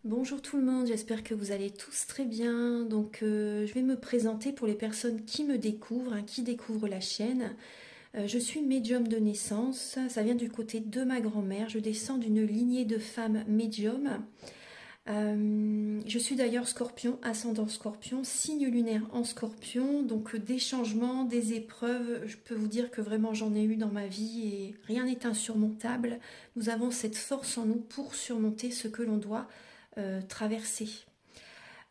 Bonjour tout le monde, j'espère que vous allez tous très bien. Je vais me présenter pour les personnes qui me découvrent, qui découvrent la chaîne. Je suis médium de naissance, ça vient du côté de ma grand-mère. Je descends d'une lignée de femmes médiums. Je suis d'ailleurs scorpion, ascendant scorpion, signe lunaire en scorpion. Donc des changements, des épreuves, je peux vous dire que vraiment j'en ai eu dans ma vie et rien n'est insurmontable. Nous avons cette force en nous pour surmonter ce que l'on doit traverser.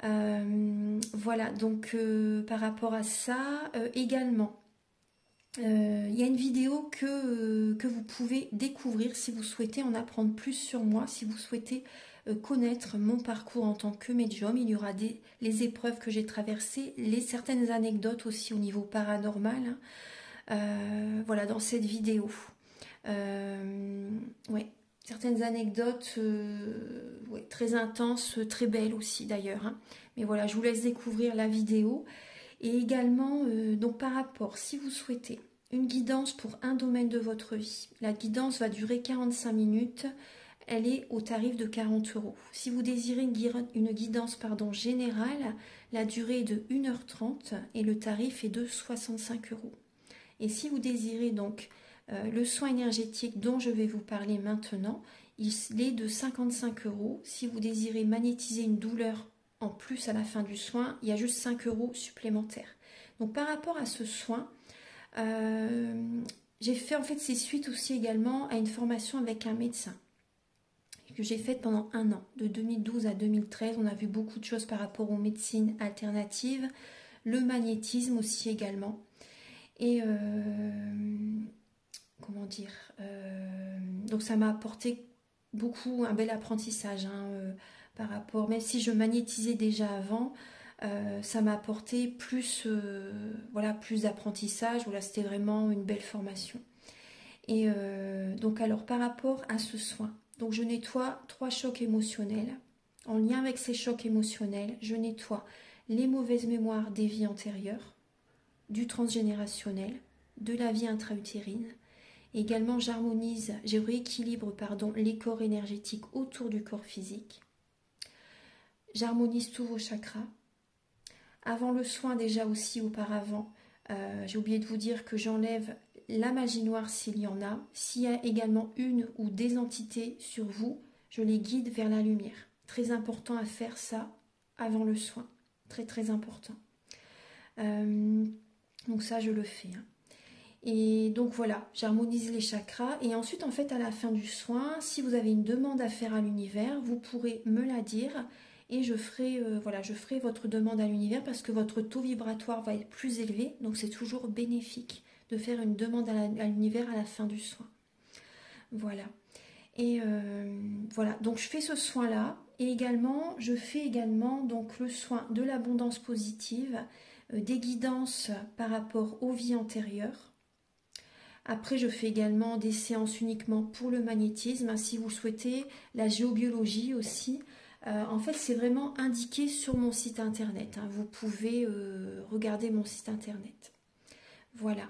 Voilà, par rapport à ça, également, il y a une vidéo que vous pouvez découvrir si vous souhaitez en apprendre plus sur moi, si vous souhaitez connaître mon parcours en tant que médium. Il y aura les épreuves que j'ai traversées, certaines anecdotes aussi au niveau paranormal. Voilà, dans cette vidéo. Ouais. Certaines anecdotes ouais, très intenses, très belles aussi d'ailleurs. Mais voilà, je vous laisse découvrir la vidéo. Et également, donc par rapport, si vous souhaitez une guidance pour un domaine de votre vie, la guidance va durer 45 minutes. Elle est au tarif de 40 €. Si vous désirez une guidance générale, la durée est de 1h30 et le tarif est de 65 €. Et si vous désirez donc le soin énergétique dont je vais vous parler maintenant, il est de 55 €. Si vous désirez magnétiser une douleur en plus à la fin du soin, il y a juste 5 € supplémentaires. Donc par rapport à ce soin, j'ai fait en fait c'est suite aussi également à une formation avec un médecin que j'ai faite pendant un an, de 2012 à 2013. On a vu beaucoup de choses par rapport aux médecines alternatives, le magnétisme aussi également. Et comment dire, donc ça m'a apporté beaucoup, un bel apprentissage par rapport, même si je magnétisais déjà avant, ça m'a apporté plus, voilà, plus d'apprentissage. Voilà, c'était vraiment une belle formation. Et donc alors par rapport à ce soin, donc je nettoie 3 chocs émotionnels. En lien avec ces chocs émotionnels, je nettoie les mauvaises mémoires des vies antérieures, du transgénérationnel, de la vie intra-utérine. Également, je rééquilibre les corps énergétiques autour du corps physique. J'harmonise tous vos chakras. Avant le soin, déjà aussi auparavant, j'ai oublié de vous dire que j'enlève la magie noire s'il y en a. S'il y a également une ou des entités sur vous, je les guide vers la lumière. Très important à faire ça avant le soin. Très très important. Donc ça, je le fais. Et donc voilà, j'harmonise les chakras. Et ensuite, en fait, à la fin du soin, si vous avez une demande à faire à l'univers, vous pourrez me la dire. Et je ferai votre demande à l'univers parce que votre taux vibratoire va être plus élevé. Donc c'est toujours bénéfique de faire une demande à l'univers à la fin du soin. Voilà. Et voilà, donc je fais ce soin-là. Et également, je fais également donc, le soin de l'abondance positive, des guidances par rapport aux vies antérieures. Après, je fais également des séances uniquement pour le magnétisme, si vous souhaitez, la géobiologie aussi. En fait, c'est vraiment indiqué sur mon site internet. Vous pouvez regarder mon site internet. Voilà.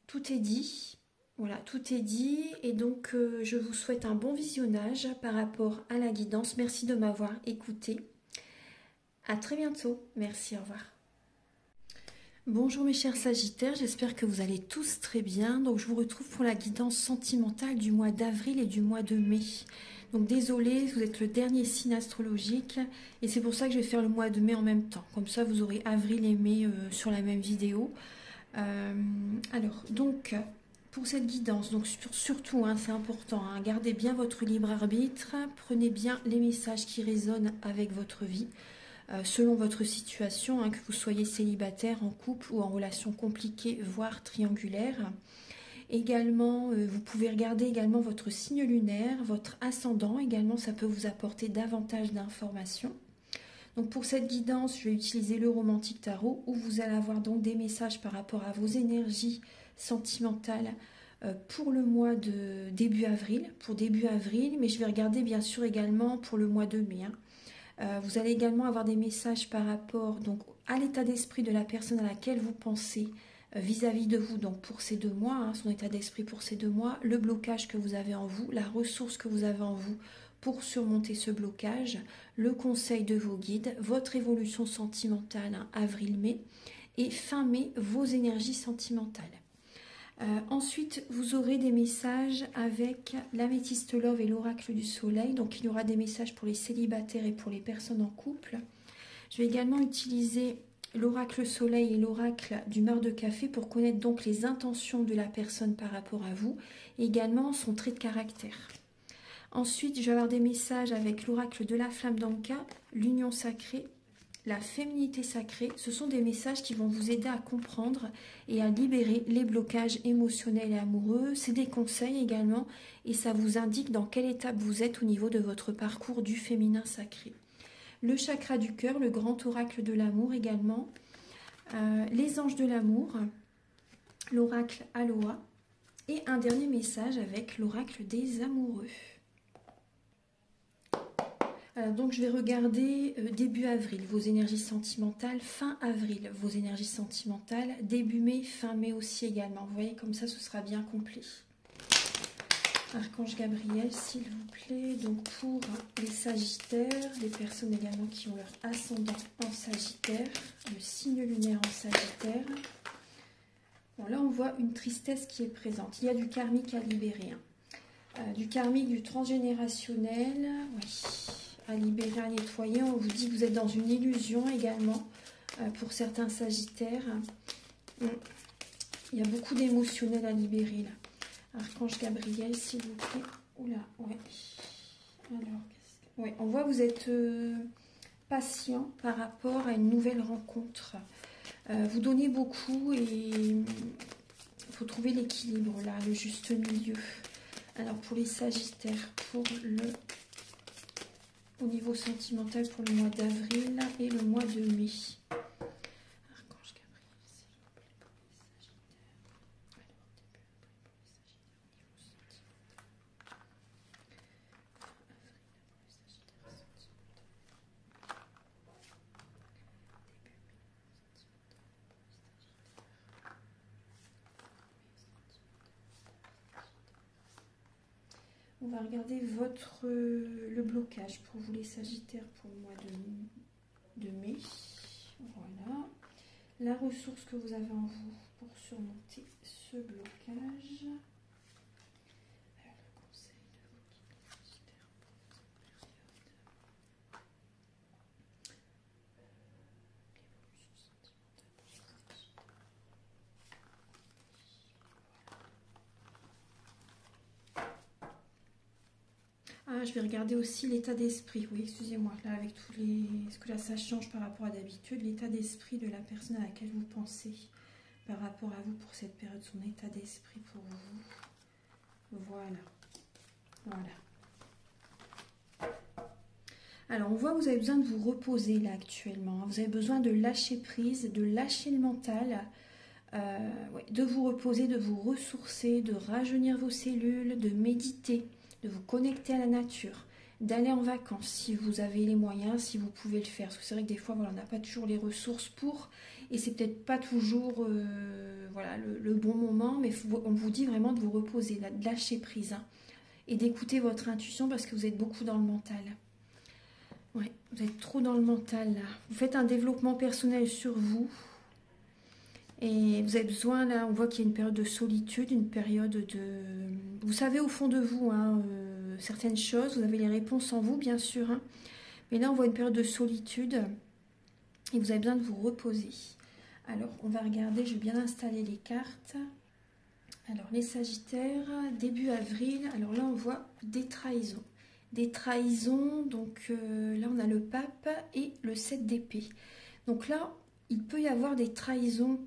Tout est dit. Voilà, tout est dit. Et donc, je vous souhaite un bon visionnage par rapport à la guidance. Merci de m'avoir écouté. À très bientôt. Merci, au revoir. Bonjour mes chers Sagittaires, j'espère que vous allez tous très bien. Donc je vous retrouve pour la guidance sentimentale du mois d'avril et du mois de mai. Donc désolée, vous êtes le dernier signe astrologique et c'est pour ça que je vais faire le mois de mai en même temps. Comme ça vous aurez avril et mai sur la même vidéo. Alors donc pour cette guidance, donc surtout c'est important, gardez bien votre libre arbitre, prenez bien les messages qui résonnent avec votre vie. Selon votre situation, que vous soyez célibataire, en couple ou en relation compliquée, voire triangulaire. Également, vous pouvez regarder également votre signe lunaire, votre ascendant. Également, ça peut vous apporter davantage d'informations. Donc pour cette guidance, je vais utiliser le Romantique Tarot où vous allez avoir donc des messages par rapport à vos énergies sentimentales pour le mois de début avril, mais je vais regarder bien sûr également pour le mois de mai. Vous allez également avoir des messages par rapport donc, à l'état d'esprit de la personne à laquelle vous pensez vis-à-vis de vous, donc pour ces 2 mois, son état d'esprit pour ces 2 mois, le blocage que vous avez en vous, la ressource que vous avez en vous pour surmonter ce blocage, le conseil de vos guides, votre évolution sentimentale, hein, avril-mai, et fin mai, vos énergies sentimentales. Ensuite, vous aurez des messages avec l'améthyste love et l'oracle du soleil. Donc, il y aura des messages pour les célibataires et pour les personnes en couple. Je vais également utiliser l'oracle soleil et l'oracle du mar de café pour connaître donc les intentions de la personne par rapport à vous et également son trait de caractère. Ensuite, je vais avoir des messages avec l'oracle de la flamme d'Anka, l'union sacrée, la féminité sacrée. Ce sont des messages qui vont vous aider à comprendre et à libérer les blocages émotionnels et amoureux. C'est des conseils également et ça vous indique dans quelle étape vous êtes au niveau de votre parcours du féminin sacré. Le chakra du cœur, le grand oracle de l'amour également. Les anges de l'amour, l'oracle Aloha et un dernier message avec l'oracle des amoureux. Donc je vais regarder début avril, vos énergies sentimentales, fin avril, vos énergies sentimentales, début mai, fin mai aussi également. Vous voyez, comme ça, ce sera bien complet. Archange Gabriel, s'il vous plaît. Donc pour les Sagittaires, les personnes également qui ont leur ascendant en Sagittaire, le signe lunaire en Sagittaire. Bon, là, on voit une tristesse qui est présente. Il y a du karmique à libérer. Hein. Du karmique, du transgénérationnel, oui. À libérer, à nettoyer. On vous dit que vous êtes dans une illusion également pour certains Sagittaires. Il y a beaucoup d'émotionnel à libérer là. Archange Gabriel, s'il vous plaît. Oula, ouais. Alors, ouais, on voit que vous êtes patient par rapport à une nouvelle rencontre. Vous donnez beaucoup et il faut trouver l'équilibre là, le juste milieu. Alors pour les Sagittaires, au niveau sentimental pour le mois d'avril et le mois de mai. Archange Gabriel, s'il vous plaît, pour les Sagittaires. On va regarder le blocage pour vous les Sagittaires pour le mois de mai. Voilà. La ressource que vous avez en vous pour surmonter ce blocage. Alors, le conseil de vos guides Sagittaires pour cette période. L'évolution sentimentale pour les Sagittaires. Ah, je vais regarder aussi l'état d'esprit. Oui, excusez-moi, là, avec tous les... Est-ce que là, ça change par rapport à d'habitude? L'état d'esprit de la personne à laquelle vous pensez par rapport à vous pour cette période, son état d'esprit pour vous. Voilà. Voilà. Alors, on voit que vous avez besoin de vous reposer, là, actuellement. Vous avez besoin de lâcher prise, de lâcher le mental, ouais, de vous reposer, de vous ressourcer, de rajeunir vos cellules, de méditer, de vous connecter à la nature, d'aller en vacances si vous avez les moyens, si vous pouvez le faire. Parce que c'est vrai que des fois, voilà, on n'a pas toujours les ressources pour, et c'est peut-être pas toujours voilà, le bon moment, mais on vous dit vraiment de vous reposer, de lâcher prise, hein, et d'écouter votre intuition parce que vous êtes beaucoup dans le mental. Ouais, vous êtes trop dans le mental, là. Vous faites un développement personnel sur vous. Et vous avez besoin, là, on voit qu'il y a une période de solitude, une période de... Vous savez au fond de vous, hein, certaines choses, vous avez les réponses en vous, bien sûr. Hein, mais là, on voit une période de solitude et vous avez besoin de vous reposer. Alors, on va regarder, je vais bien installer les cartes. Alors, les Sagittaires, début avril, alors là, on voit des trahisons. Des trahisons, donc là, on a le pape et le 7 d'épée. Donc là, il peut y avoir des trahisons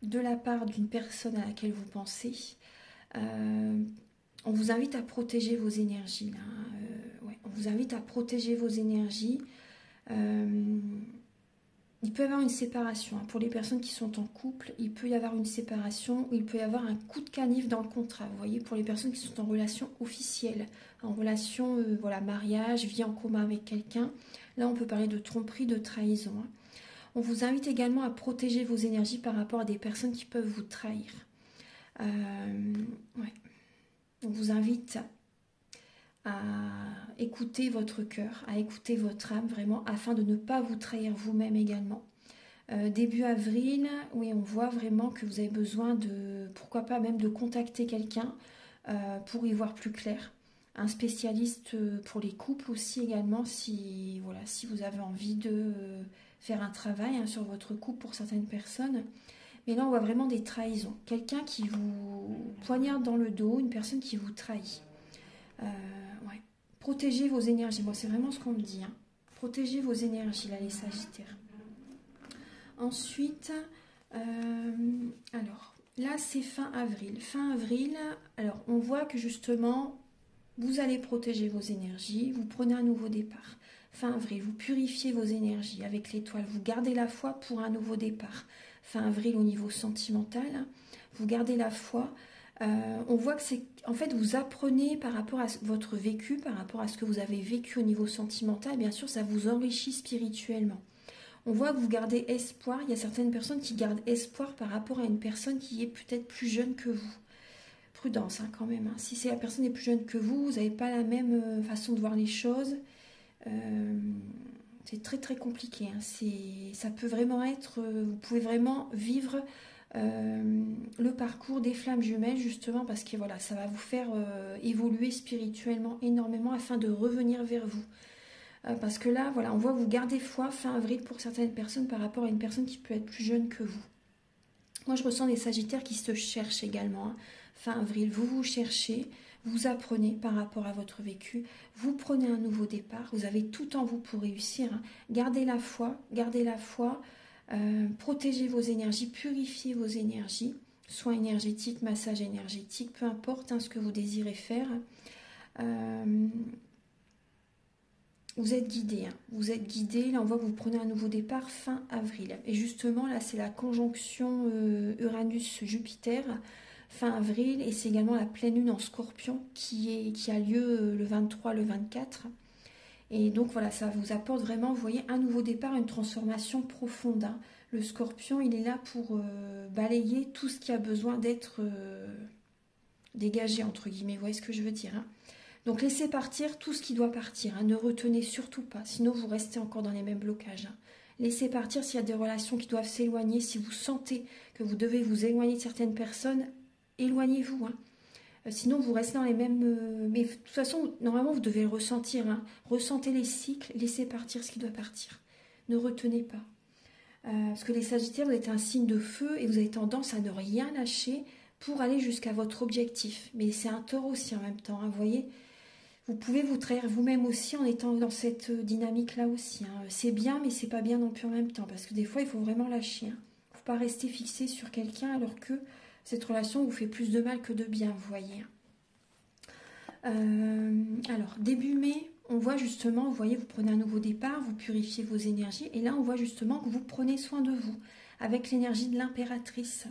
de la part d'une personne à laquelle vous pensez. On vous invite à protéger vos énergies. Là. Ouais, on vous invite à protéger vos énergies. Il peut y avoir une séparation. Hein. Pour les personnes qui sont en couple, il peut y avoir une séparation ou il peut y avoir un coup de canif dans le contrat. Vous voyez, pour les personnes qui sont en relation officielle, en relation, voilà, mariage, vie en commun avec quelqu'un, là on peut parler de tromperie, de trahison. Hein. On vous invite également à protéger vos énergies par rapport à des personnes qui peuvent vous trahir. Ouais. On vous invite à écouter votre cœur, à écouter votre âme vraiment, afin de ne pas vous trahir vous-même également. Début avril, oui, on voit vraiment que vous avez besoin de, pourquoi pas même de contacter quelqu'un pour y voir plus clair. Un spécialiste pour les couples aussi également, si, voilà, si vous avez envie de faire un travail sur votre couple pour certaines personnes. Mais là, on voit vraiment des trahisons. Quelqu'un qui vous poignarde dans le dos, une personne qui vous trahit. Ouais. Protégez vos énergies. Moi, c'est vraiment ce qu'on me dit. Protégez vos énergies, là, les Sagittaires. Ensuite, alors, là, c'est fin avril. Fin avril, alors, on voit que justement, vous allez protéger vos énergies. Vous prenez un nouveau départ. Fin avril, vous purifiez vos énergies avec l'étoile. Vous gardez la foi pour un nouveau départ. Fin avril, au niveau sentimental, vous gardez la foi. On voit que c'est, en fait, vous apprenez par rapport à votre vécu, par rapport à ce que vous avez vécu au niveau sentimental. Bien sûr, ça vous enrichit spirituellement. On voit que vous gardez espoir. Il y a certaines personnes qui gardent espoir par rapport à une personne qui est peut-être plus jeune que vous. Prudence quand même. Si la personne est plus jeune que vous n'avez pas la même façon de voir les choses. C'est très très compliqué. Ça peut vraiment être, vous pouvez vraiment vivre le parcours des flammes jumelles justement parce que voilà, ça va vous faire évoluer spirituellement énormément afin de revenir vers vous. Parce que là, voilà, on voit que vous gardez foi fin avril pour certaines personnes par rapport à une personne qui peut être plus jeune que vous. Moi, je ressens des Sagittaires qui se cherchent également. Fin avril, vous vous cherchez, vous apprenez par rapport à votre vécu, vous prenez un nouveau départ, vous avez tout en vous pour réussir. Gardez la foi, protégez vos énergies, purifiez vos énergies, soins énergétiques, massage énergétique, peu importe ce que vous désirez faire. Vous êtes guidé, vous êtes guidé. Là, on voit que vous prenez un nouveau départ fin avril. Et justement, là, c'est la conjonction Uranus-Jupiter fin avril. Et c'est également la pleine lune en Scorpion qui a lieu le 23, le 24. Et donc, voilà, ça vous apporte vraiment, vous voyez, un nouveau départ, une transformation profonde. Le Scorpion, il est là pour balayer tout ce qui a besoin d'être dégagé, entre guillemets. Vous voyez ce que je veux dire Donc laissez partir tout ce qui doit partir, ne retenez surtout pas, sinon vous restez encore dans les mêmes blocages. Laissez partir s'il y a des relations qui doivent s'éloigner, si vous sentez que vous devez vous éloigner de certaines personnes, éloignez-vous. Sinon vous restez dans les mêmes... mais de toute façon, normalement vous devez le ressentir. Ressentez les cycles, laissez partir ce qui doit partir. Ne retenez pas. Parce que les Sagittaires, vous êtes un signe de feu et vous avez tendance à ne rien lâcher pour aller jusqu'à votre objectif. Mais c'est un Taureau aussi en même temps, vous voyez. Vous pouvez vous trahir vous-même aussi en étant dans cette dynamique-là aussi. C'est bien, mais c'est pas bien non plus en même temps. Parce que des fois, il faut vraiment lâcher. Il ne faut pas rester fixé sur quelqu'un alors que cette relation vous fait plus de mal que de bien, vous voyez. Alors, début mai, on voit justement, vous voyez, vous prenez un nouveau départ, vous purifiez vos énergies. Et là, on voit justement que vous prenez soin de vous avec l'énergie de l'impératrice.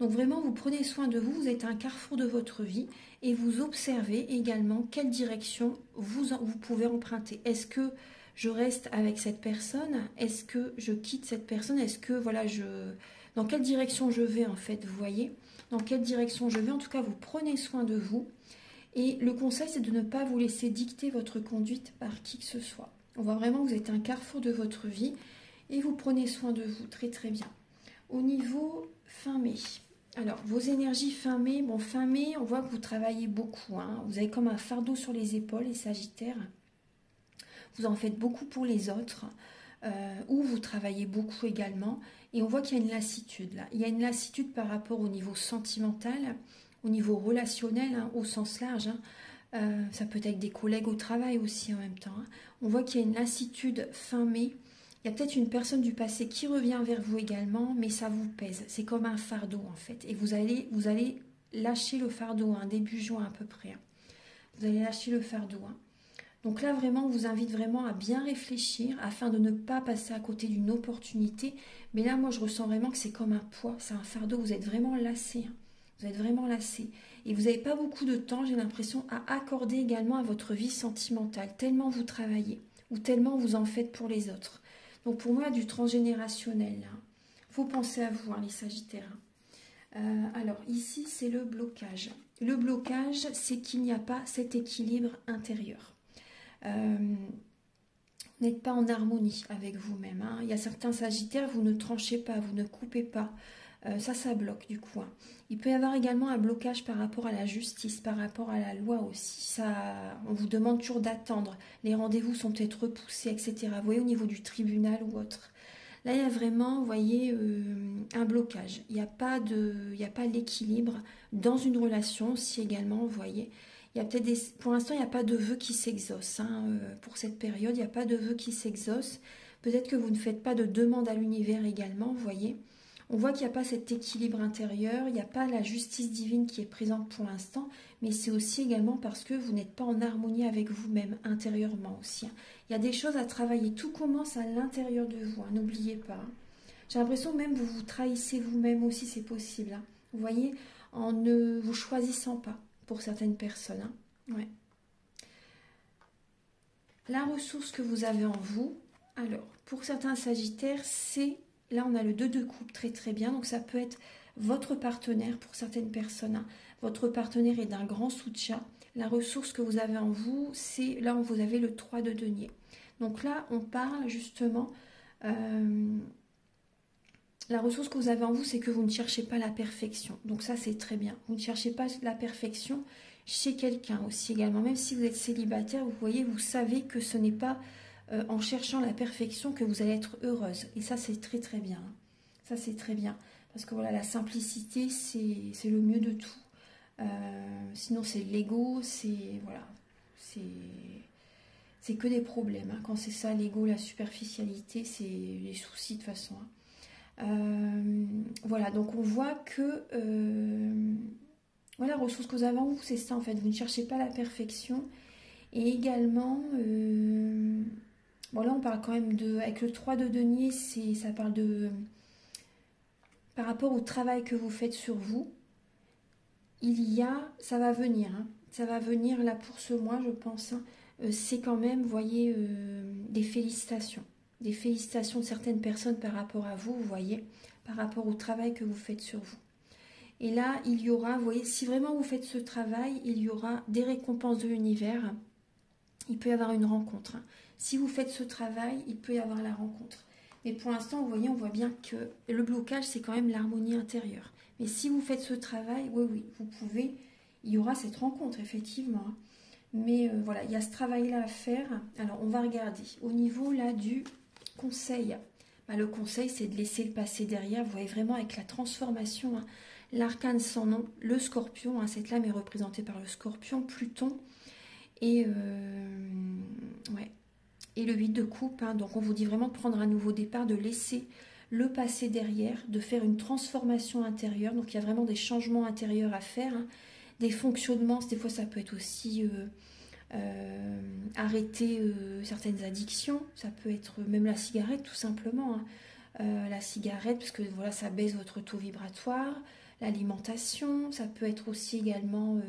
Donc vraiment, vous prenez soin de vous, vous êtes à un carrefour de votre vie et vous observez également quelle direction vous pouvez emprunter. Est-ce que je reste avec cette personne? Est-ce que je quitte cette personne? Est-ce que, voilà, dans quelle direction je vais en fait, vous voyez? Dans quelle direction je vais? En tout cas, vous prenez soin de vous. Et le conseil, c'est de ne pas vous laisser dicter votre conduite par qui que ce soit. On voit vraiment que vous êtes à un carrefour de votre vie et vous prenez soin de vous très très bien. Au niveau fin mai... Alors, vos énergies fin mai, fin mai, on voit que vous travaillez beaucoup. Vous avez comme un fardeau sur les épaules, les Sagittaires. Vous en faites beaucoup pour les autres, ou vous travaillez beaucoup également. Et on voit qu'il y a une lassitude là. Il y a une lassitude par rapport au niveau sentimental, au niveau relationnel, au sens large. Ça peut être avec des collègues au travail aussi en même temps. On voit qu'il y a une lassitude fin mai. Il y a peut-être une personne du passé qui revient vers vous également, mais ça vous pèse. C'est comme un fardeau en fait. Et vous allez lâcher le fardeau, début juin à peu près. Vous allez lâcher le fardeau. Donc là vraiment, on vous invite vraiment à bien réfléchir afin de ne pas passer à côté d'une opportunité. Mais là, moi, je ressens vraiment que c'est comme un poids, c'est un fardeau. Vous êtes vraiment lassé. Vous êtes vraiment lassé. Et vous n'avez pas beaucoup de temps, j'ai l'impression, à accorder également à votre vie sentimentale. Tellement vous travaillez ou tellement vous en faites pour les autres. Donc pour moi, du transgénérationnel. Il faut penser à vous, les Sagittaires. Alors ici, c'est le blocage. Le blocage, c'est qu'il n'y a pas cet équilibre intérieur. Vous n'êtes pas en harmonie avec vous-même. Hein. Il y a certains sagittaires, vous ne tranchez pas, vous ne coupez pas. Ça bloque du coup. Hein. Il peut y avoir également un blocage par rapport à la justice, par rapport à la loi aussi. On vous demande toujours d'attendre. Les rendez-vous sont peut-être repoussés, etc. Vous voyez, au niveau du tribunal ou autre. Là, il y a vraiment, vous voyez, un blocage. Il n'y a pas l'équilibre dans une relation aussi également, vous voyez. Il y a peut-être pour l'instant, il n'y a pas de vœux qui s'exaucent. Hein, pour cette période, il n'y a pas de vœux qui s'exaucent. Peut-être que vous ne faites pas de demande à l'univers également, vous voyez. On voit qu'il n'y a pas cet équilibre intérieur, il n'y a pas la justice divine qui est présente pour l'instant, mais c'est aussi également parce que vous n'êtes pas en harmonie avec vous-même, intérieurement aussi. Il y a des choses à travailler, tout commence à l'intérieur de vous, hein, n'oubliez pas. Hein. J'ai l'impression que même vous vous trahissez vous-même aussi, c'est possible. Hein. Vous voyez, en ne vous choisissant pas pour certaines personnes. Hein. Ouais. La ressource que vous avez en vous, alors, pour certains sagittaires, c'est... Là, on a le 2 de coupe très très bien. Donc, ça peut être votre partenaire pour certaines personnes. Hein. Votre partenaire est d'un grand soutien. La ressource que vous avez en vous, c'est... Là, vous avez le 3 de denier. Donc là, on parle justement... la ressource que vous avez en vous, c'est que vous ne cherchez pas la perfection. Donc ça, c'est très bien. Vous ne cherchez pas la perfection chez quelqu'un aussi également. Même si vous êtes célibataire, vous voyez, vous savez que ce n'est pas... en cherchant la perfection que vous allez être heureuse. Et ça, c'est très très bien. Ça, c'est très bien. Parce que voilà, la simplicité, c'est le mieux de tout. Sinon, c'est l'ego, c'est... Voilà. C'est que des problèmes. Hein. Quand c'est ça, l'ego, la superficialité, c'est les soucis de toute façon. Hein. Voilà, donc on voit que... voilà, la ressource que vous avez en vous, c'est ça en fait. Vous ne cherchez pas la perfection. Et également... bon là on parle quand même de... Avec le 3 de denier, ça parle de... Par rapport au travail que vous faites sur vous, ça va venir. Hein, ça va venir là pour ce mois, je pense. Hein, c'est quand même, vous voyez, des félicitations. Des félicitations de certaines personnes par rapport à vous, vous voyez, par rapport au travail que vous faites sur vous. Et là, il y aura, vous voyez, si vraiment vous faites ce travail, il y aura des récompenses de l'univers. Il peut y avoir une rencontre. Hein. Si vous faites ce travail, il peut y avoir la rencontre. Mais pour l'instant, vous voyez, on voit bien que le blocage, c'est quand même l'harmonie intérieure. Mais si vous faites ce travail, oui, vous pouvez, il y aura cette rencontre, effectivement. Hein. Mais voilà, il y a ce travail-là à faire. Alors, on va regarder. Au niveau là du conseil, le conseil, c'est de laisser le passé derrière. Vous voyez vraiment avec la transformation, hein, l'arcane sans nom, le scorpion, hein, cette lame est représentée par le scorpion, Pluton. Et, ouais. Et le 8 de coupe, hein, donc on vous dit vraiment de prendre un nouveau départ, de laisser le passé derrière, de faire une transformation intérieure. Donc il y a vraiment des changements intérieurs à faire, hein, des fonctionnements. Des fois ça peut être aussi arrêter certaines addictions, ça peut être même la cigarette tout simplement. Hein. La cigarette, parce que voilà, ça baisse votre taux vibratoire, l'alimentation, ça peut être aussi également...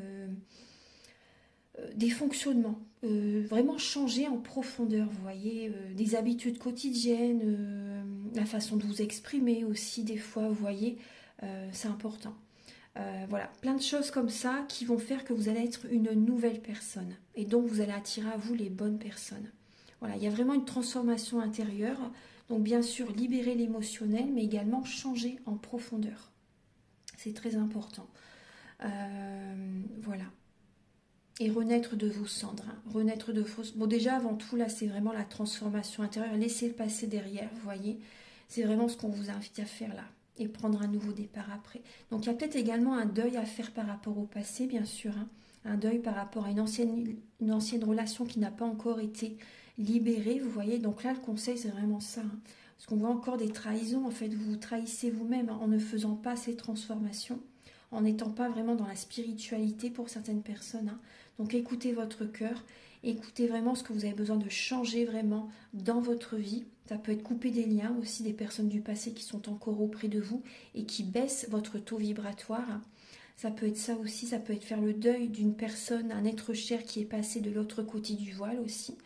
des fonctionnements, vraiment changer en profondeur, vous voyez, des habitudes quotidiennes, la façon de vous exprimer aussi des fois, vous voyez, c'est important. Voilà, plein de choses comme ça qui vont faire que vous allez être une nouvelle personne et donc vous allez attirer à vous les bonnes personnes. Voilà, il y a vraiment une transformation intérieure, donc bien sûr libérer l'émotionnel mais également changer en profondeur. C'est très important. Voilà. Et renaître de vos cendres, hein. Renaître de vos... Bon, déjà, avant tout, là, c'est vraiment la transformation intérieure. Laissez le passé derrière, vous voyez. C'est vraiment ce qu'on vous invite à faire là. Et prendre un nouveau départ après. Donc, il y a peut-être également un deuil à faire par rapport au passé, bien sûr. Hein. Un deuil par rapport à une ancienne relation qui n'a pas encore été libérée, vous voyez. Donc là, le conseil, c'est vraiment ça. Hein. Parce qu'on voit encore des trahisons. En fait, vous vous trahissez vous-même hein, en ne faisant pas ces transformations. En n'étant pas vraiment dans la spiritualité pour certaines personnes. Hein. Donc écoutez votre cœur, écoutez vraiment ce que vous avez besoin de changer vraiment dans votre vie. Ça peut être couper des liens aussi, des personnes du passé qui sont encore auprès de vous et qui baissent votre taux vibratoire. Ça peut être ça aussi, ça peut être faire le deuil d'une personne, un être cher qui est passé de l'autre côté du voile aussi.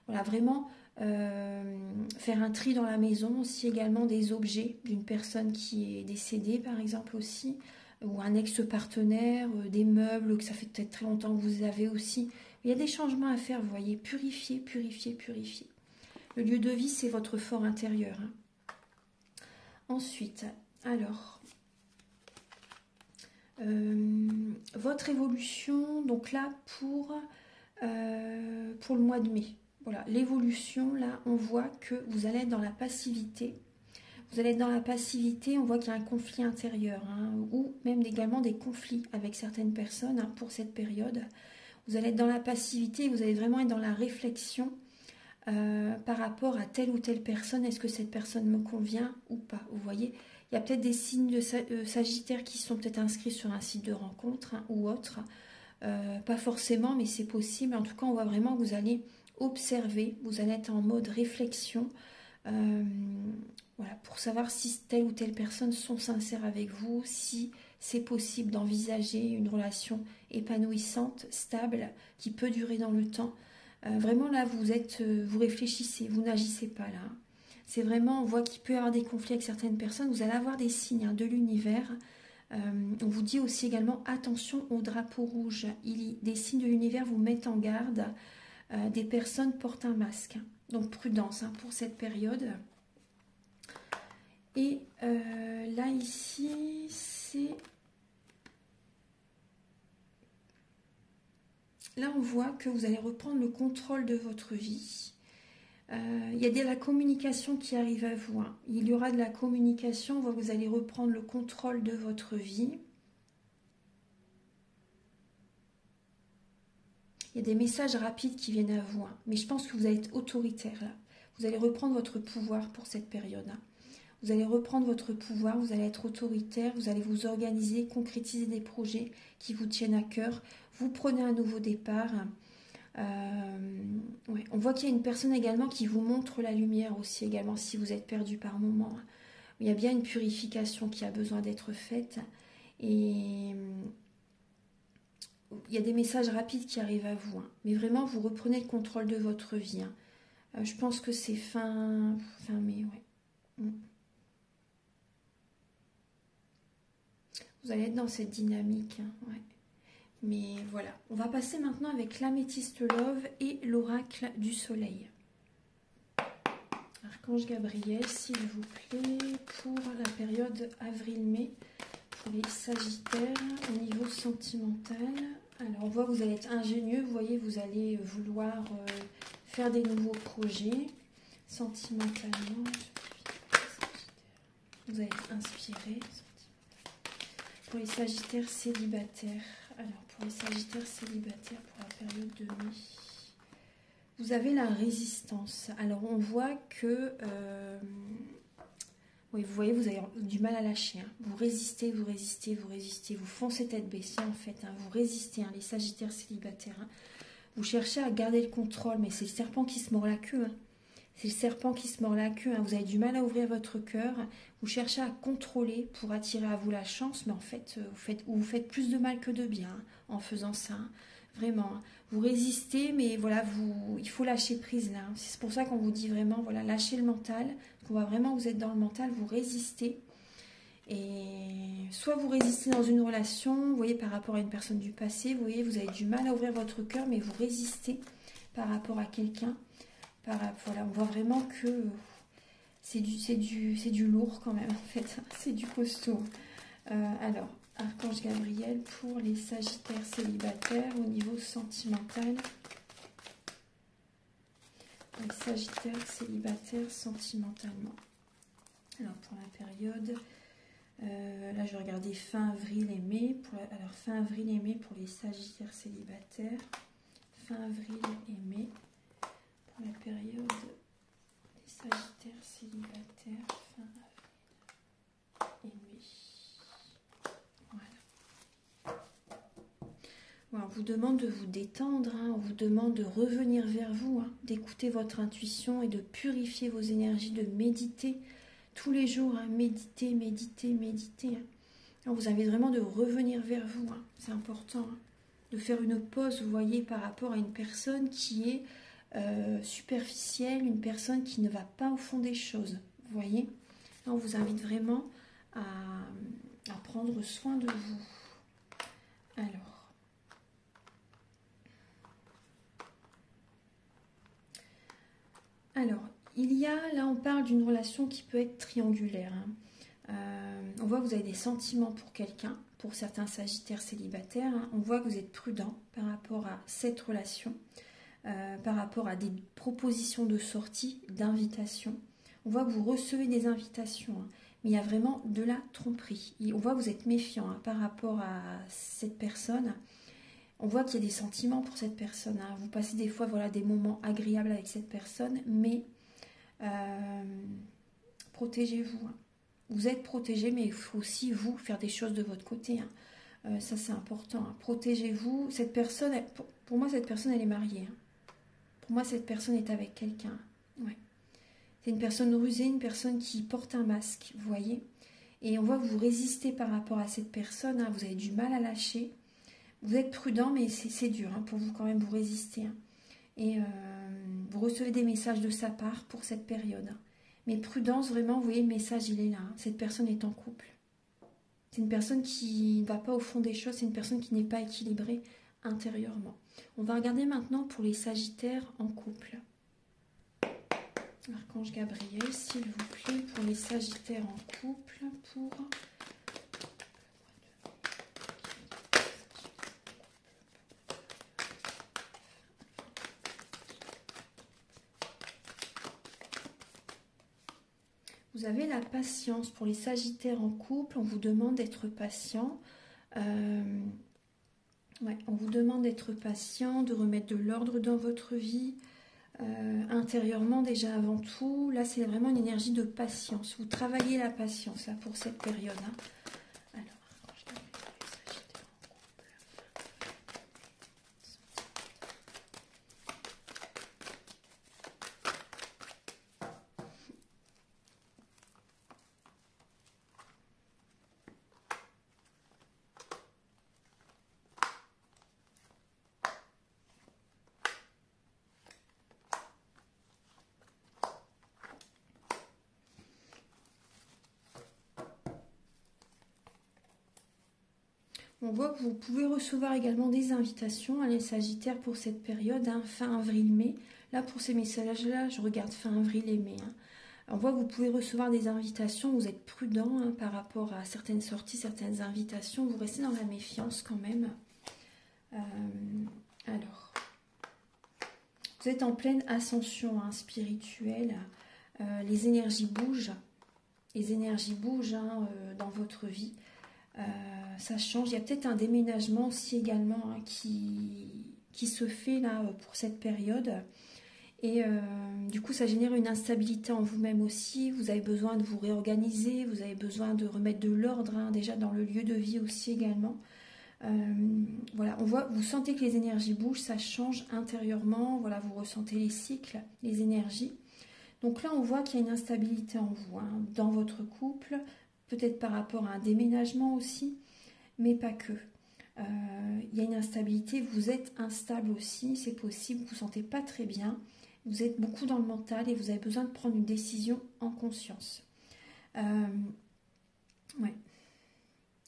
Voilà, vraiment faire un tri dans la maison aussi, également des objets d'une personne qui est décédée par exemple aussi. ou un ex-partenaire, des meubles que ça fait peut-être très longtemps que vous avez aussi. Il y a des changements à faire, vous voyez, purifier, purifier, purifier. Le lieu de vie, c'est votre fort intérieur. Hein. Ensuite, alors, votre évolution, donc là, pour le mois de mai. Voilà, l'évolution, là, on voit que vous allez être dans la passivité. Vous allez être dans la passivité, on voit qu'il y a un conflit intérieur, hein, ou même également des conflits avec certaines personnes hein, pour cette période. Vous allez être dans la passivité, vous allez vraiment être dans la réflexion par rapport à telle ou telle personne. Est-ce que cette personne me convient ou pas? Vous voyez, il y a peut-être des signes de Sagittaire qui sont peut-être inscrits sur un site de rencontre hein, ou autre. Pas forcément, mais c'est possible. En tout cas, on voit vraiment que vous allez observer, vous allez être en mode réflexion. Voilà, pour savoir si telle ou telle personne sont sincères avec vous, si c'est possible d'envisager une relation épanouissante, stable, qui peut durer dans le temps. Vraiment là, vous réfléchissez, vous n'agissez pas là. C'est vraiment, on voit qu'il peut y avoir des conflits avec certaines personnes, vous allez avoir des signes hein, de l'univers. On vous dit aussi également attention au drapeau rouge. Des signes de l'univers vous mettent en garde. Des personnes portent un masque. Donc prudence hein, pour cette période. Et là, ici, c'est... Là, on voit que vous allez reprendre le contrôle de votre vie. Il y a de la communication qui arrive à vous. Hein. Il y aura de la communication, on voit que vous allez reprendre le contrôle de votre vie. Il y a des messages rapides qui viennent à vous. Hein. Mais je pense que vous allez être autoritaire là. Vous allez reprendre votre pouvoir pour cette période. Hein. Vous allez reprendre votre pouvoir, vous allez être autoritaire, vous allez vous organiser, concrétiser des projets qui vous tiennent à cœur. Vous prenez un nouveau départ. Ouais. On voit qu'il y a une personne également qui vous montre la lumière aussi également si vous êtes perdu par moment. Il y a bien une purification qui a besoin d'être faite. Et il y a des messages rapides qui arrivent à vous. Hein. Mais vraiment, vous reprenez le contrôle de votre vie. Hein. Je pense que c'est fin mai, ouais. Vous allez être dans cette dynamique. Hein, ouais. Mais voilà, on va passer maintenant avec l'améthyste love et l'oracle du soleil. Archange Gabriel, s'il vous plaît, pour la période avril-mai, pour les sagittaires, au niveau sentimental. Alors, on voit que vous allez être ingénieux, vous voyez, vous allez vouloir faire des nouveaux projets. Sentimentalement, vous allez être inspiré. Pour les sagittaires célibataires, alors pour les sagittaires célibataires pour la période de mai, vous avez la résistance. Alors on voit que, oui, vous voyez, vous avez du mal à lâcher. Hein. Vous résistez, vous résistez, vous résistez, vous foncez tête baissée en fait. Hein. Vous résistez, hein, les sagittaires célibataires. Hein. Vous cherchez à garder le contrôle, mais c'est le serpent qui se mord la queue. Hein. C'est le serpent qui se mord la queue. Hein. Vous avez du mal à ouvrir votre cœur. Vous cherchez à contrôler pour attirer à vous la chance. Mais en fait, vous faites plus de mal que de bien hein, en faisant ça. Hein. Vraiment. Hein. Vous résistez, mais voilà, il faut lâcher prise là. Hein. C'est pour ça qu'on vous dit vraiment, voilà, lâchez le mental. On voit vraiment que vous êtes dans le mental, vous résistez. Et soit vous résistez dans une relation, vous voyez, par rapport à une personne du passé. Vous voyez, vous avez du mal à ouvrir votre cœur, mais vous résistez par rapport à quelqu'un. Voilà, on voit vraiment que c'est du lourd quand même, en fait. C'est du costaud. Alors, Archange Gabriel pour les sagittaires célibataires au niveau sentimental. Les sagittaires célibataires sentimentalement. Alors, pour la période, là je vais regarder fin avril et mai. Alors, fin avril et mai pour les sagittaires célibataires. Fin avril et mai. Pour la période des sagittaires célibataires, fin avril et mai. Voilà. Voilà, on vous demande de vous détendre, hein, on vous demande de revenir vers vous, hein, d'écouter votre intuition et de purifier vos énergies, de méditer tous les jours, hein, méditer, méditer, méditer. Hein. Alors, vous avez vraiment de revenir vers vous, hein, c'est important, hein, de faire une pause, vous voyez, par rapport à une personne qui est superficielle, une personne qui ne va pas au fond des choses, vous voyez. Là, on vous invite vraiment à prendre soin de vous. Alors, il y a, là on parle d'une relation qui peut être triangulaire. On voit que vous avez des sentiments pour quelqu'un, pour certains sagittaires célibataires. On voit que vous êtes prudent par rapport à cette relation, par rapport à des propositions de sortie, d'invitation. On voit que vous recevez des invitations, mais il y a vraiment de la tromperie. On voit que vous êtes méfiant par rapport à cette personne. On voit qu'il y a des sentiments pour cette personne. Vous passez des fois des moments agréables avec cette personne, mais protégez-vous. Vous êtes protégé, mais il faut aussi, vous, faire des choses de votre côté. Ça, c'est important. Protégez-vous. Cette personne, pour moi, cette personne, elle est mariée. Pour moi, cette personne est avec quelqu'un. Ouais. C'est une personne rusée, une personne qui porte un masque, vous voyez. Et on voit que vous résistez par rapport à cette personne. Vous avez du mal à lâcher. Vous êtes prudent, mais c'est dur pour vous quand même, vous résister. Et vous recevez des messages de sa part pour cette période. Mais prudence, vraiment, vous voyez, le message, il est là. Cette personne est en couple. C'est une personne qui ne va pas au fond des choses, c'est une personne qui n'est pas équilibrée intérieurement. On va regarder maintenant pour les sagittaires en couple. Archange Gabriel, s'il vous plaît, pour les sagittaires en couple, pour... Vous avez la patience. Pour les sagittaires en couple, on vous demande d'être patient. On vous demande d'être patient, de remettre de l'ordre dans votre vie. Intérieurement déjà avant tout. Là, c'est vraiment une énergie de patience. Vous travaillez la patience là, pour cette période. Alors, on voit que vous pouvez recevoir également des invitations, les Sagittaires, pour cette période, fin avril-mai. Là, pour ces messages-là, je regarde fin avril et mai. On voit que vous pouvez recevoir des invitations, vous êtes prudent par rapport à certaines sorties, certaines invitations. Vous restez dans la méfiance quand même. Alors, vous êtes en pleine ascension spirituelle. Les énergies bougent. Les énergies bougent dans votre vie. Ça change. Il y a peut-être un déménagement aussi également qui se fait là pour cette période. Et du coup, ça génère une instabilité en vous-même aussi. Vous avez besoin de vous réorganiser. Vous avez besoin de remettre de l'ordre déjà dans le lieu de vie aussi également. Voilà, vous sentez que les énergies bougent, ça change intérieurement. Voilà, vous ressentez les cycles, les énergies. Donc là, on voit qu'il y a une instabilité en vous, dans votre couple. Peut-être par rapport à un déménagement aussi, mais pas que. Il y a une instabilité, vous êtes instable aussi, c'est possible, vous ne vous sentez pas très bien, vous êtes beaucoup dans le mental et vous avez besoin de prendre une décision en conscience. Ouais.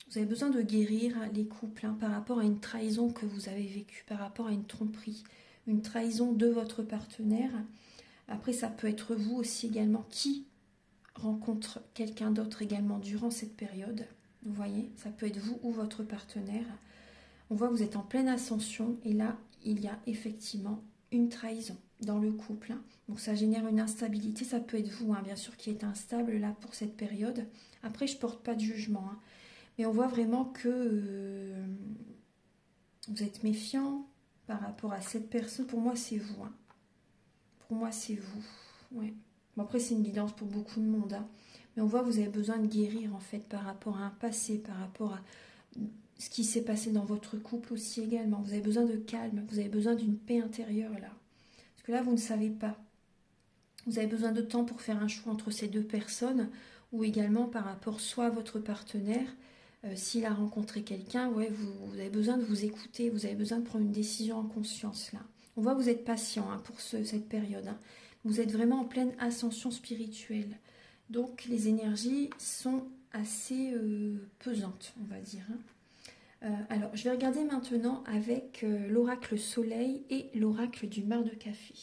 Vous avez besoin de guérir les couples par rapport à une trahison que vous avez vécue, par rapport à une tromperie, une trahison de votre partenaire. Après, ça peut être vous aussi également qui rencontre quelqu'un d'autre également durant cette période. Vous voyez, ça peut être vous ou votre partenaire. On voit que vous êtes en pleine ascension et là, il y a effectivement une trahison dans le couple. Donc ça génère une instabilité. Ça peut être vous, bien sûr, qui est instable là pour cette période. Après, je ne porte pas de jugement. Mais on voit vraiment que vous êtes méfiant par rapport à cette personne. Pour moi, c'est vous. Pour moi, c'est vous. Ouais. Bon, après, c'est une guidance pour beaucoup de monde. Mais on voit que vous avez besoin de guérir, en fait, par rapport à un passé, par rapport à ce qui s'est passé dans votre couple aussi également. Vous avez besoin de calme, vous avez besoin d'une paix intérieure, là. Parce que là, vous ne savez pas. Vous avez besoin de temps pour faire un choix entre ces deux personnes, ou également par rapport soit à votre partenaire, s'il a rencontré quelqu'un, ouais, vous avez besoin de vous écouter, vous avez besoin de prendre une décision en conscience, là. On voit que vous êtes patient pour cette période. Vous êtes vraiment en pleine ascension spirituelle. Donc, les énergies sont assez pesante, on va dire. Alors, je vais regarder maintenant avec l'oracle Soleil et l'oracle du mar de café.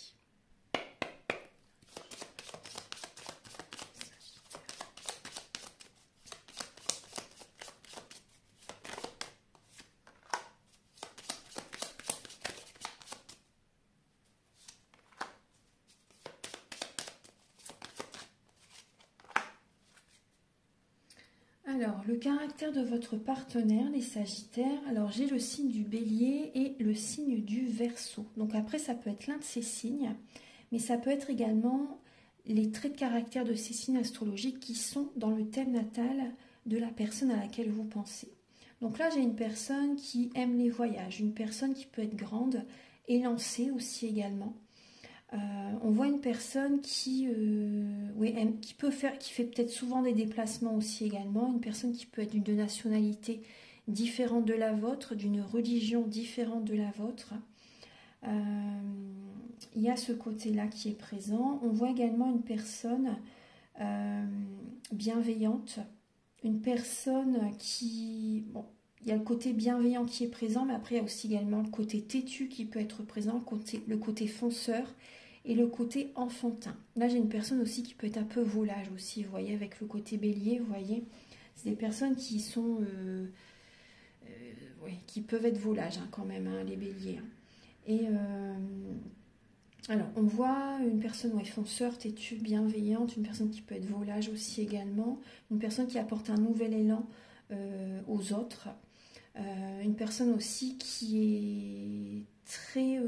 Alors, le caractère de votre partenaire, les Sagittaires. Alors, j'ai le signe du Bélier et le signe du Verseau. Donc après, ça peut être l'un de ces signes, mais ça peut être également les traits de caractère de ces signes astrologiques qui sont dans le thème natal de la personne à laquelle vous pensez. Donc là, j'ai une personne qui aime les voyages, une personne qui peut être grande, élancée aussi également. On voit une personne qui fait peut-être souvent des déplacements aussi également, une personne qui peut être d'une nationalité différente de la vôtre, d'une religion différente de la vôtre. Il y a ce côté-là qui est présent. On voit également une personne bienveillante, une personne qui... Bon, il y a le côté bienveillant qui est présent, mais après il y a aussi également le côté têtu qui peut être présent, le côté fonceur et le côté enfantin. Là, j'ai une personne aussi qui peut être un peu volage aussi, vous voyez, avec le côté bélier, vous voyez. C'est des personnes qui sont... qui peuvent être volages hein, quand même, hein, les béliers. Et alors, on voit une personne fonceur, têtue, bienveillante, une personne qui peut être volage aussi également, une personne qui apporte un nouvel élan aux autres, une personne aussi qui est très...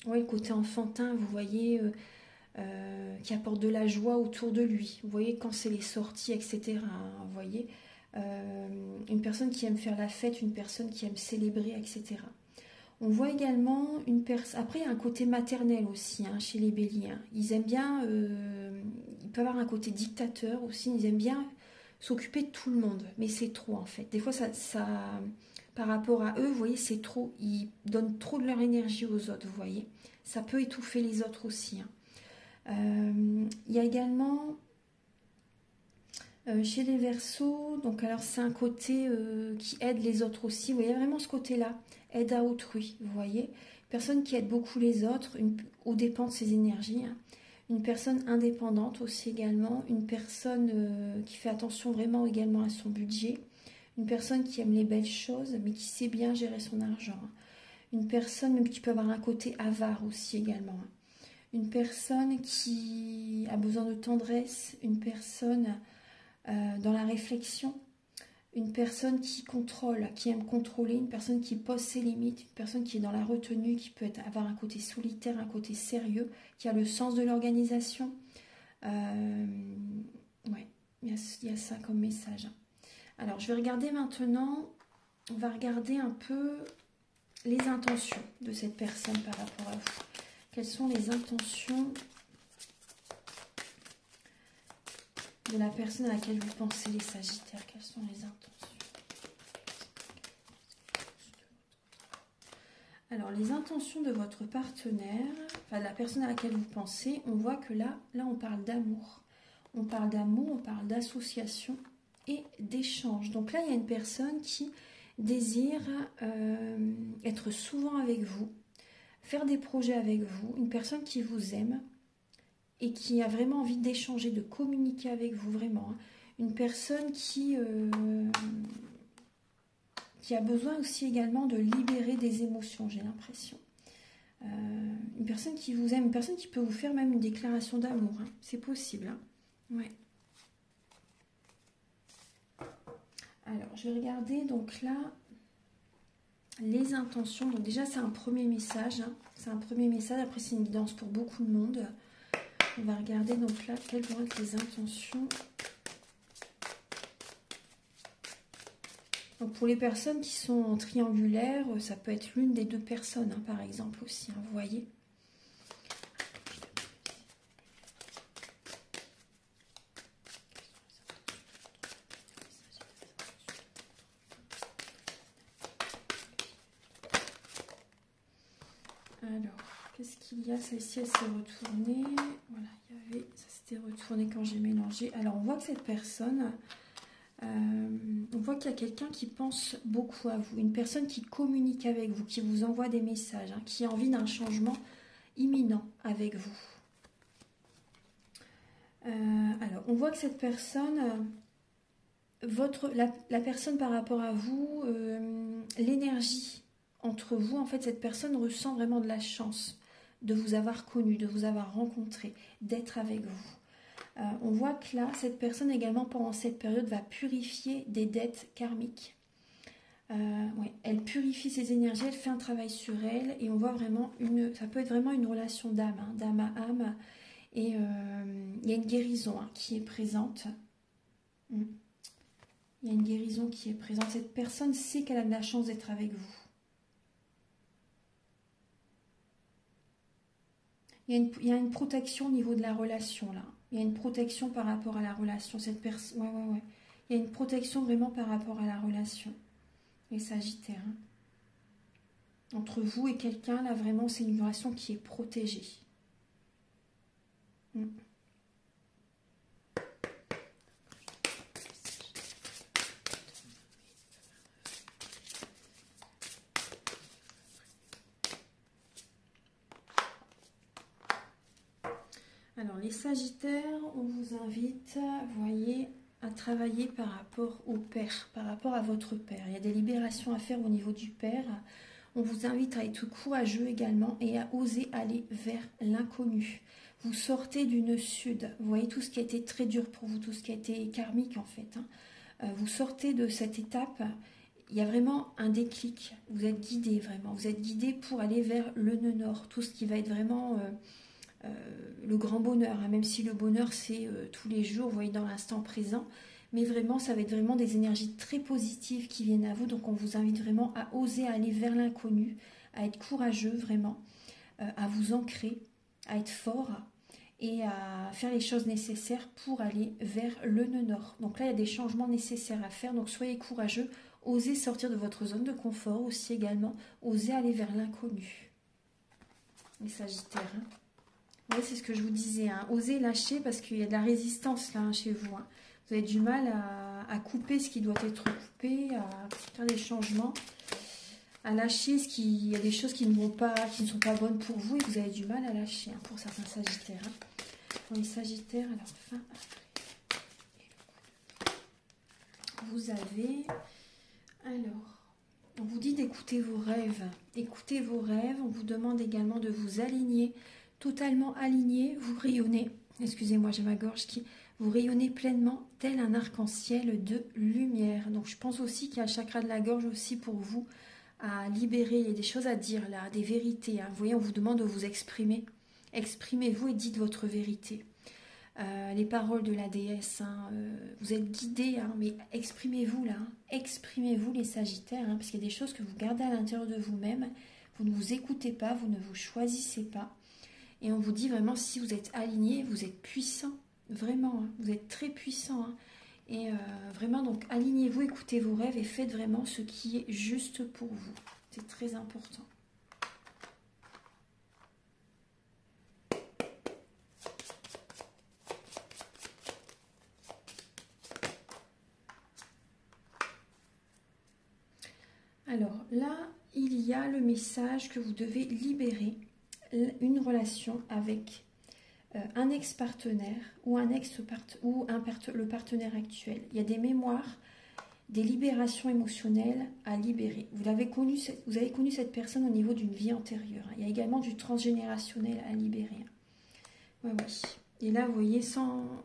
le côté enfantin, vous voyez, qui apporte de la joie autour de lui. Vous voyez, quand c'est les sorties, etc. Hein, vous voyez, une personne qui aime faire la fête, une personne qui aime célébrer, etc. On voit également une personne... Après, il y a un côté maternel aussi hein, chez les béliers. Hein. Ils aiment bien... ils peuvent avoir un côté dictateur aussi. Ils aiment bien s'occuper de tout le monde. Mais c'est trop, en fait. Des fois, ça par rapport à eux, vous voyez, c'est trop. Ils donnent trop de leur énergie aux autres, vous voyez. Ça peut étouffer les autres aussi. Hein. Il y a également... chez les Verseaux, donc alors c'est un côté qui aide les autres aussi. Vous voyez vraiment ce côté-là, aide à autrui, vous voyez. Personne qui aide beaucoup les autres, aux dépens de ses énergies. Hein. Une personne indépendante aussi également. Une personne qui fait attention vraiment également à son budget. Une personne qui aime les belles choses, mais qui sait bien gérer son argent. Hein. Une personne même qui peut avoir un côté avare aussi également. Hein. Une personne qui a besoin de tendresse. Une personne... dans la réflexion, une personne qui contrôle, qui aime contrôler, une personne qui pose ses limites, une personne qui est dans la retenue, qui peut avoir un côté solitaire, un côté sérieux, qui a le sens de l'organisation. Ouais, il y a ça comme message. Alors, je vais regarder maintenant, on va regarder un peu les intentions de cette personne par rapport à vous. Quelles sont les intentions de la personne à laquelle vous pensez, les Sagittaires? Quelles sont les intentions? Alors, les intentions de votre partenaire, enfin de la personne à laquelle vous pensez, on voit que là on parle d'amour. On parle d'amour, on parle d'association et d'échange. Donc là, il y a une personne qui désire être souvent avec vous, faire des projets avec vous, une personne qui vous aime, et qui a vraiment envie d'échanger, de communiquer avec vous, vraiment. Hein. Une personne qui a besoin aussi également de libérer des émotions, j'ai l'impression. Une personne qui vous aime, une personne qui peut vous faire même une déclaration d'amour. Hein. C'est possible. Hein. Ouais. Alors, je vais regarder donc là les intentions. Donc déjà, c'est un premier message. Hein. C'est un premier message. Après, c'est une guidance pour beaucoup de monde. On va regarder donc là quelles vont être les intentions. Donc pour les personnes qui sont en triangulaire, ça peut être l'une des deux personnes, hein, par exemple aussi, hein, vous voyez. Alors, Qu'est-ce qu'il y a? Celle-ci, elle s'est retournée. Voilà, ça s'était retourné quand j'ai mélangé. Alors, on voit que cette personne, on voit qu'il y a quelqu'un qui pense beaucoup à vous. Une personne qui communique avec vous, qui vous envoie des messages, hein, qui a envie d'un changement imminent avec vous. Alors, on voit que cette personne, la personne par rapport à vous, l'énergie entre vous, en fait, cette personne ressent vraiment de la chance de vous avoir connu, de vous avoir rencontré, d'être avec vous. On voit que là, cette personne également, pendant cette période, va purifier des dettes karmiques. Ouais, elle purifie ses énergies, elle fait un travail sur elle, et on voit vraiment ça peut être vraiment une relation d'âme, hein, d'âme à âme, et il y a une guérison, hein, qui est présente. Il y a une guérison qui est présente. Cette personne sait qu'elle a de la chance d'être avec vous. Il y a une protection au niveau de la relation, là. Il y a une protection par rapport à la relation. Cette personne, ouais. Il y a une protection vraiment par rapport à la relation. Les Sagittaires. Hein. Entre vous et quelqu'un, là, vraiment, c'est une relation qui est protégée. Alors, les Sagittaires, on vous invite, vous voyez, à travailler par rapport au père, par rapport à votre père. Il y a des libérations à faire au niveau du père. On vous invite à être courageux également et à oser aller vers l'inconnu. Vous sortez du nœud sud. Vous voyez tout ce qui a été très dur pour vous, tout ce qui a été karmique en fait. Hein. Vous sortez de cette étape. Il y a vraiment un déclic. Vous êtes guidé vraiment. Vous êtes guidé pour aller vers le nœud nord. Tout ce qui va être vraiment... le grand bonheur, hein, même si le bonheur c'est tous les jours, vous voyez, dans l'instant présent, mais vraiment ça va être vraiment des énergies très positives qui viennent à vous, donc on vous invite vraiment à oser aller vers l'inconnu, à être courageux vraiment, à vous ancrer, à être fort et à faire les choses nécessaires pour aller vers le nœud nord. Donc là il y a des changements nécessaires à faire, donc soyez courageux, osez sortir de votre zone de confort aussi également, osez aller vers l'inconnu. Les Sagittaires, hein. Oui, c'est ce que je vous disais, hein. Osez lâcher parce qu'il y a de la résistance là, hein, chez vous. Hein. Vous avez du mal à couper ce qui doit être coupé, à faire des changements, à lâcher il y a des choses qui ne sont pas bonnes pour vous et vous avez du mal à lâcher, hein, pour certains Sagittaires. Hein. Pour les Sagittaires, alors fin avril. Vous avez, alors, on vous dit d'écouter vos rêves. Écoutez vos rêves, on vous demande également de vous aligner. Totalement aligné, vous rayonnez, excusez-moi, j'ai ma gorge qui... Vous rayonnez pleinement tel un arc-en-ciel de lumière. Donc je pense aussi qu'il y a un chakra de la gorge aussi pour vous à libérer. Il y a des choses à dire là, des vérités. Hein. Vous voyez, on vous demande de vous exprimer. Exprimez-vous et dites votre vérité. Les paroles de la déesse, hein, vous êtes guidés, hein, mais exprimez-vous là. Hein. Exprimez-vous les Sagittaires, hein, parce qu'il y a des choses que vous gardez à l'intérieur de vous-même. Vous ne vous écoutez pas, vous ne vous choisissez pas. Et on vous dit vraiment, si vous êtes aligné, vous êtes puissant, vraiment, hein, vous êtes très puissant. Hein, et vraiment, donc, alignez-vous, écoutez vos rêves et faites vraiment ce qui est juste pour vous. C'est très important. Alors là, il y a le message que vous devez libérer une relation avec un ex-partenaire ou le partenaire actuel. Il y a des mémoires, des libérations émotionnelles à libérer. Vous avez connu cette personne au niveau d'une vie antérieure. Il y a également du transgénérationnel à libérer. Oui. Et là, vous voyez,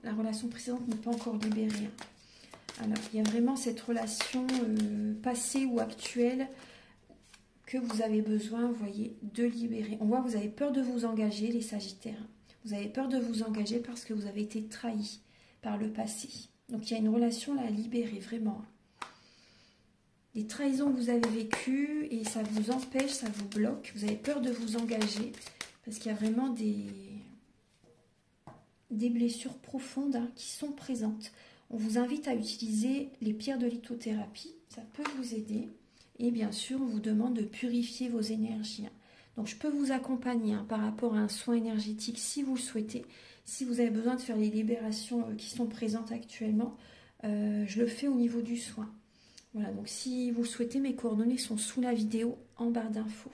la relation précédente n'est pas encore libérée. Alors, il y a vraiment cette relation passée ou actuelle que vous avez besoin, vous voyez, de libérer. On voit que vous avez peur de vous engager, les Sagittaires. Vous avez peur de vous engager parce que vous avez été trahi par le passé. Donc, il y a une relation là à libérer, vraiment. Des trahisons que vous avez vécues et ça vous empêche, ça vous bloque. Vous avez peur de vous engager parce qu'il y a vraiment des blessures profondes, hein, qui sont présentes. On vous invite à utiliser les pierres de lithothérapie. Ça peut vous aider. Et bien sûr, on vous demande de purifier vos énergies. Hein. Donc je peux vous accompagner par rapport à un soin énergétique si vous le souhaitez. Si vous avez besoin de faire les libérations qui sont présentes actuellement, je le fais au niveau du soin. Voilà, donc si vous le souhaitez, mes coordonnées sont sous la vidéo en barre d'infos.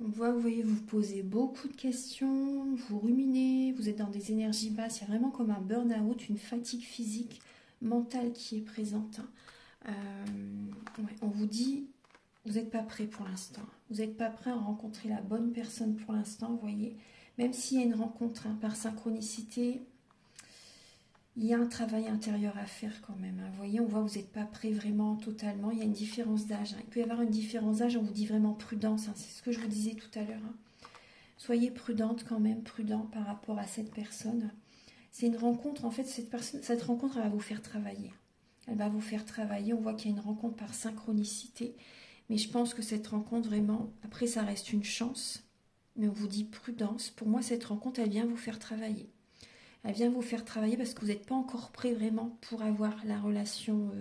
On voit, vous voyez, vous posez beaucoup de questions, vous ruminez, vous êtes dans des énergies basses. Il y a vraiment comme un burn-out, une fatigue physique, mentale qui est présente. Ouais, on vous dit, vous n'êtes pas prêt pour l'instant. Vous n'êtes pas prêt à rencontrer la bonne personne pour l'instant, vous voyez. Même s'il y a une rencontre par synchronicité, il y a un travail intérieur à faire quand même. Vous voyez, on voit que vous n'êtes pas prêt vraiment totalement. Il y a une différence d'âge. Il peut y avoir une différence d'âge, on vous dit vraiment prudence. C'est ce que je vous disais tout à l'heure. Soyez prudente quand même, prudent par rapport à cette personne. C'est une rencontre, en fait, cette rencontre, elle va vous faire travailler. Elle va vous faire travailler. On voit qu'il y a une rencontre par synchronicité. Mais je pense que cette rencontre, vraiment, après, ça reste une chance. Mais on vous dit prudence. Pour moi, cette rencontre, elle vient vous faire travailler. Elle vient vous faire travailler parce que vous n'êtes pas encore prêt vraiment pour avoir la relation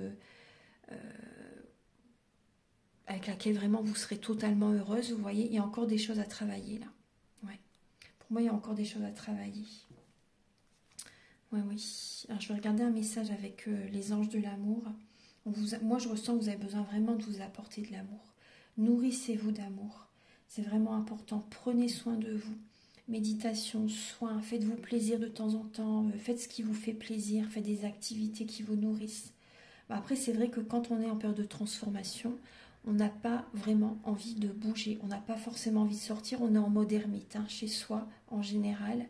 avec laquelle vraiment vous serez totalement heureuse. Vous voyez, il y a encore des choses à travailler là. Ouais. Pour moi, il y a encore des choses à travailler. Ouais, oui. Alors, je vais regarder un message avec les anges de l'amour. Moi, je ressens que vous avez besoin vraiment de vous apporter de l'amour. Nourrissez-vous d'amour. C'est vraiment important. Prenez soin de vous. Méditation, soin, faites-vous plaisir de temps en temps, faites ce qui vous fait plaisir, faites des activités qui vous nourrissent. Après, c'est vrai que quand on est en période de transformation, on n'a pas vraiment envie de bouger, on n'a pas forcément envie de sortir, on est en mode ermite, chez soi en général.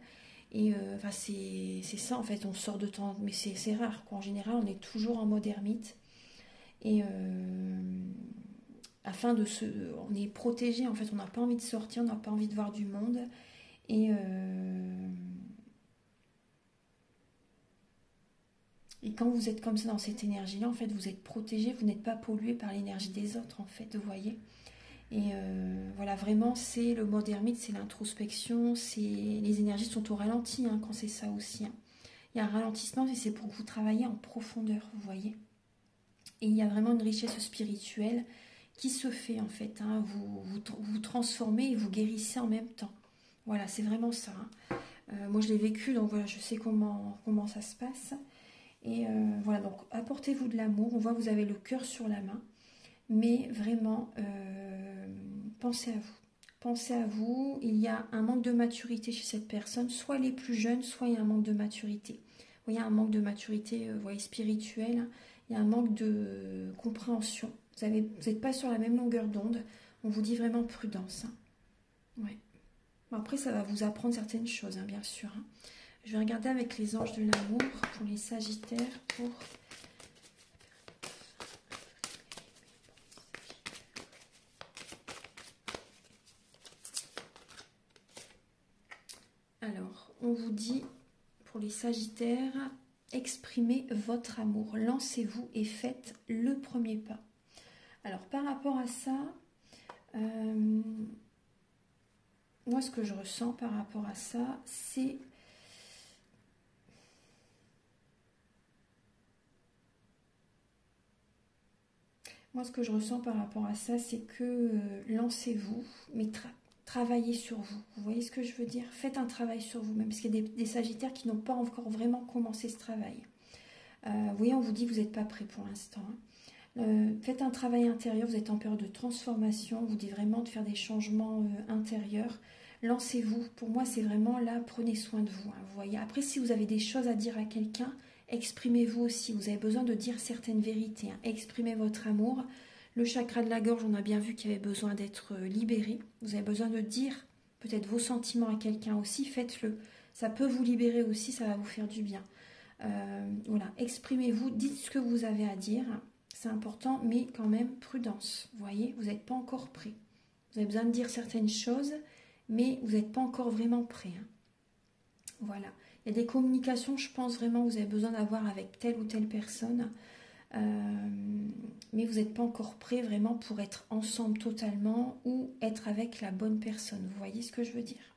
Et enfin, c'est ça en fait, on sort de temps, mais c'est rare, quoi. En général, on est toujours en mode ermite. Et on est protégé, en fait, on n'a pas envie de sortir, on n'a pas envie de voir du monde. Et quand vous êtes comme ça dans cette énergie-là, en fait, vous êtes protégé, vous n'êtes pas pollué par l'énergie des autres, en fait, vous voyez. Et voilà, vraiment, c'est le mode ermite, c'est l'introspection, les énergies sont au ralenti quand c'est ça aussi. Il y a un ralentissement et c'est pour que vous travaillez en profondeur, vous voyez. Et il y a vraiment une richesse spirituelle qui se fait, en fait. Vous transformez et vous guérissez en même temps. Voilà, c'est vraiment ça. Moi, je l'ai vécu, donc voilà, je sais comment ça se passe. Et voilà, donc apportez-vous de l'amour. On voit que vous avez le cœur sur la main. Mais vraiment, pensez à vous. Pensez à vous. Il y a un manque de maturité chez cette personne. Soit elle est plus jeune, soit il y a un manque de maturité. Vous voyez, un manque de maturité spirituelle. Il y a un manque de compréhension. Vous n'êtes pas sur la même longueur d'onde. On vous dit vraiment prudence. Ouais. Après, ça va vous apprendre certaines choses, bien sûr. Je vais regarder avec les anges de l'amour pour les sagittaires. Alors, on vous dit, pour les sagittaires, exprimez votre amour. Lancez-vous et faites le premier pas. Alors, par rapport à ça... moi, ce que je ressens par rapport à ça, c'est... Moi, ce que je ressens par rapport à ça, c'est que lancez-vous, mais travaillez sur vous. Vous voyez ce que je veux dire? Faites un travail sur vous-même, parce qu'il y a des sagittaires qui n'ont pas encore vraiment commencé ce travail. Vous voyez, on vous dit que vous n'êtes pas prêt pour l'instant. Faites un travail intérieur, vous êtes en période de transformation, on vous dit vraiment de faire des changements intérieurs. Lancez-vous, pour moi c'est vraiment là, prenez soin de vous, vous voyez. Après, si vous avez des choses à dire à quelqu'un, exprimez-vous aussi, vous avez besoin de dire certaines vérités, exprimez votre amour. Le chakra de la gorge, on a bien vu qu'il avait besoin d'être libéré, vous avez besoin de dire peut-être vos sentiments à quelqu'un aussi, faites-le. Ça peut vous libérer aussi, ça va vous faire du bien. Voilà, exprimez-vous, dites ce que vous avez à dire, c'est important, mais quand même prudence. Vous voyez, vous n'êtes pas encore prêt. Vous avez besoin de dire certaines choses, mais vous n'êtes pas encore vraiment prêt. Hein. Voilà, il y a des communications, je pense vraiment, vous avez besoin d'avoir avec telle ou telle personne, mais vous n'êtes pas encore prêt vraiment pour être ensemble totalement ou être avec la bonne personne. Vous voyez ce que je veux dire?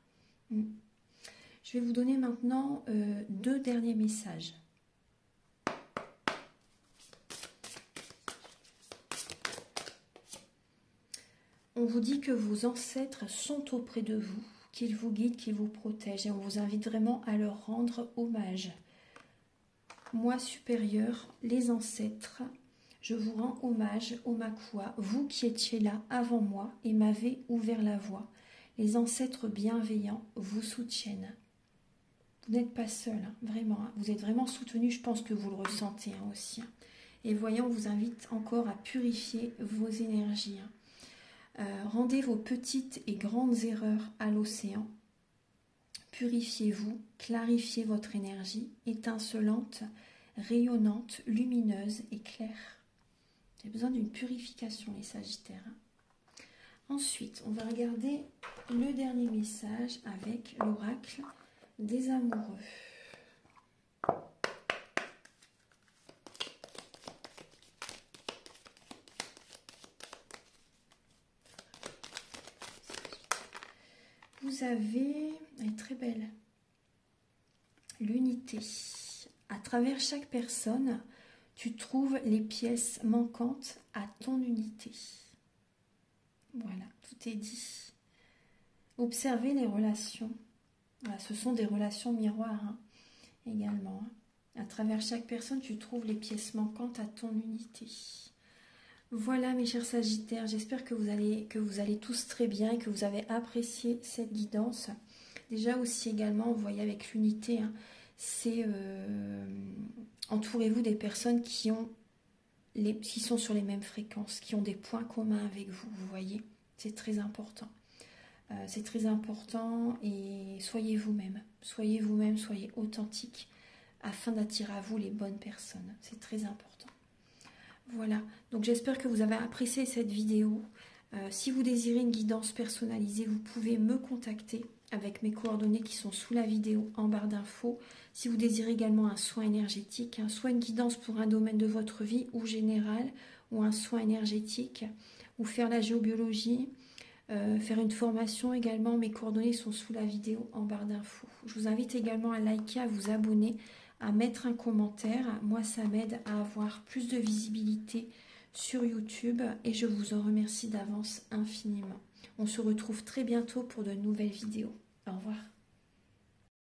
Je vais vous donner maintenant 2 derniers messages. On vous dit que vos ancêtres sont auprès de vous, qu'ils vous guident, qu'ils vous protègent, et on vous invite vraiment à leur rendre hommage. Moi supérieur, les ancêtres, je vous rends hommage, Omakua, vous qui étiez là avant moi et m'avez ouvert la voie. Les ancêtres bienveillants vous soutiennent. Vous n'êtes pas seul, hein, vraiment. Hein. Vous êtes vraiment soutenu, je pense que vous le ressentez hein, aussi. Hein. Et voyons, on vous invite encore à purifier vos énergies. Hein. Rendez vos petites et grandes erreurs à l'océan. Purifiez-vous, clarifiez votre énergie, étincelante, rayonnante, lumineuse et claire. Vous avez besoin d'une purification, les Sagittaires. Hein. Ensuite, on va regarder le dernier message avec l'oracle des amoureux. Vous avez, elle est très belle, l'unité. À travers chaque personne, tu trouves les pièces manquantes à ton unité. Voilà, tout est dit. Observez les relations. Voilà, ce sont des relations miroirs hein, également. Hein. À travers chaque personne, tu trouves les pièces manquantes à ton unité. Voilà mes chers Sagittaires, j'espère que vous allez tous très bien et que vous avez apprécié cette guidance. Déjà aussi également, vous voyez avec l'unité, hein, c'est entourez-vous des personnes qui sont sur les mêmes fréquences, qui ont des points communs avec vous, vous voyez, c'est très important. C'est très important et soyez vous-même, soyez authentique afin d'attirer à vous les bonnes personnes, c'est très important. Voilà, donc j'espère que vous avez apprécié cette vidéo. Si vous désirez une guidance personnalisée, vous pouvez me contacter avec mes coordonnées qui sont sous la vidéo en barre d'infos. Si vous désirez également un soin énergétique, soit une guidance pour un domaine de votre vie ou général, ou un soin énergétique, ou faire la géobiologie, faire une formation également, mes coordonnées sont sous la vidéo en barre d'infos. Je vous invite également à liker, à vous abonner, à mettre un commentaire. Moi, ça m'aide à avoir plus de visibilité sur YouTube et je vous en remercie d'avance infiniment. On se retrouve très bientôt pour de nouvelles vidéos.